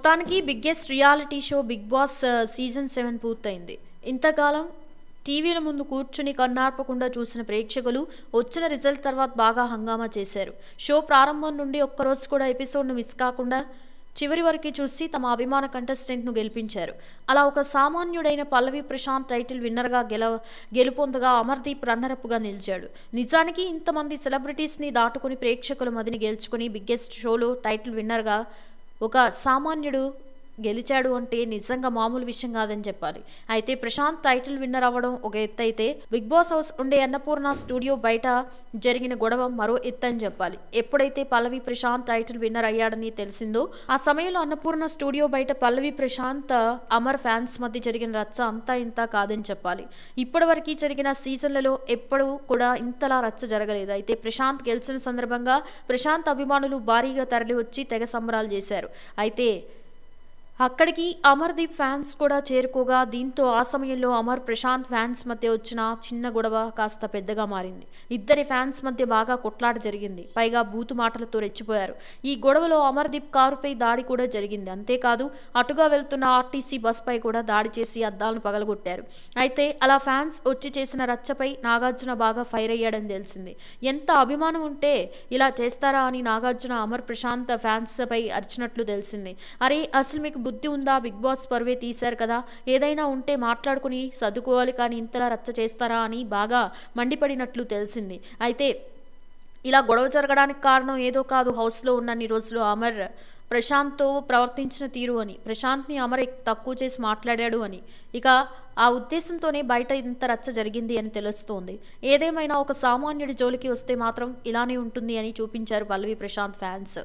మొత్తానికి biggest reality show Big Boss season 7 పూర్తయింది. ఇంతకాలం టీవీల ముందు కూర్చుని కన్నార్పకుండా చూసిన ప్రేక్షకులు వచ్చిన రిజల్ట్ తర్వాత బాగా హంగామా చేశారు. షో ప్రారంభం నుండి ఒక్కరోజు కూడా ఎపిసోడ్ను మిస్ కాకుండా చివరి వరకు చూసి తమ అభిమాన కంటెస్టెంట్ను గెలిపించారు. అలా ఒక సామాన్యుడైన పల్లవి ప్రశాంత్ టైటిల్ విన్నర్గా గెలుపొందగా అమర్దీప్ రన్నరప్గా నిలిచాడు. నిజానికి ఇంతమంది సెలబ్రిటీస్ని దాటుకుని ప్రేక్షకుల మదిని గెలుచుకుని బిగ్గెస్ట్ షోలో టైటిల్ విన్నర్గా ఒక సామాన్యుడు గెలిచాడు అంటే నిజంగా మామూలు విషయం కాదని చెప్పాలి. అయితే ప్రశాంత్ టైటిల్ విన్నర్ అవ్వడం ఒక ఎత్తు అయితే బిగ్ బాస్ హౌస్ ఉండే అన్నపూర్ణ స్టూడియో బయట జరిగిన గొడవ మరో ఎత్తు అని చెప్పాలి. ఎప్పుడైతే పల్లవి ప్రశాంత్ టైటిల్ విన్నర్ అయ్యాడని తెలిసిందో ఆ సమయంలో అన్నపూర్ణ స్టూడియో బయట పల్లవి ప్రశాంత్ అమర్ ఫ్యాన్స్ మధ్య జరిగిన రచ్చ అంతా ఇంత కాదని చెప్పాలి. ఇప్పటివరకు జరిగిన సీజన్లలో ఎప్పుడూ కూడా ఇంతలా రచ్చ జరగలేదు. అయితే ప్రశాంత్ గెలిచిన సందర్భంగా ప్రశాంత్ అభిమానులు భారీగా తరలి వచ్చి తెగ సంబరాలు చేశారు. అయితే అక్కడికి అమర్దీప్ ఫ్యాన్స్ కూడా చేరుకోగా దీంతో ఆ సమయంలో అమర్ ప్రశాంత్ ఫ్యాన్స్ మధ్య వచ్చిన చిన్న గొడవ కాస్త పెద్దగా మారింది. ఇద్దరి ఫ్యాన్స్ మధ్య బాగా కొట్లాట జరిగింది. పైగా బూతు మాటలతో రెచ్చిపోయారు. ఈ గొడవలో అమర్దీప్ కారుపై దాడి కూడా జరిగింది. అంతేకాదు అటుగా వెళ్తున్న ఆర్టీసీ బస్పై కూడా దాడి చేసి అద్దాలను పగలగొట్టారు. అయితే అలా ఫ్యాన్స్ వచ్చి చేసిన రచ్చపై నాగార్జున బాగా ఫైర్ అయ్యాడని తెలిసింది. ఎంత అభిమానం ఉంటే ఇలా చేస్తారా అని నాగార్జున అమర్ ప్రశాంత్ ఫ్యాన్స్ పై అరిచినట్లు తెలిసింది. అరే అసలు మీకు బుద్ధి ఉందా? బిగ్ బాస్ పరువే తీశారు కదా, ఏదైనా ఉంటే మాట్లాడుకుని సర్దుకోవాలి కానీ ఇంతలా రచ్చ చేస్తారా అని బాగా మండిపడినట్లు తెలిసింది. అయితే ఇలా గొడవ జరగడానికి కారణం ఏదో కాదు, హౌస్లో ఉన్నన్ని రోజులు అమర్ ప్రశాంత్తో ప్రవర్తించిన తీరు అని, ప్రశాంత్ని అమర్ తక్కువ చేసి మాట్లాడాడు అని, ఇక ఆ ఉద్దేశంతోనే బయట ఇంత రచ్చ జరిగింది అని తెలుస్తోంది. ఏదేమైనా ఒక సామాన్యుడి జోలికి వస్తే మాత్రం ఇలానే ఉంటుంది అని చూపించారు పల్లవి ప్రశాంత్ ఫ్యాన్స్.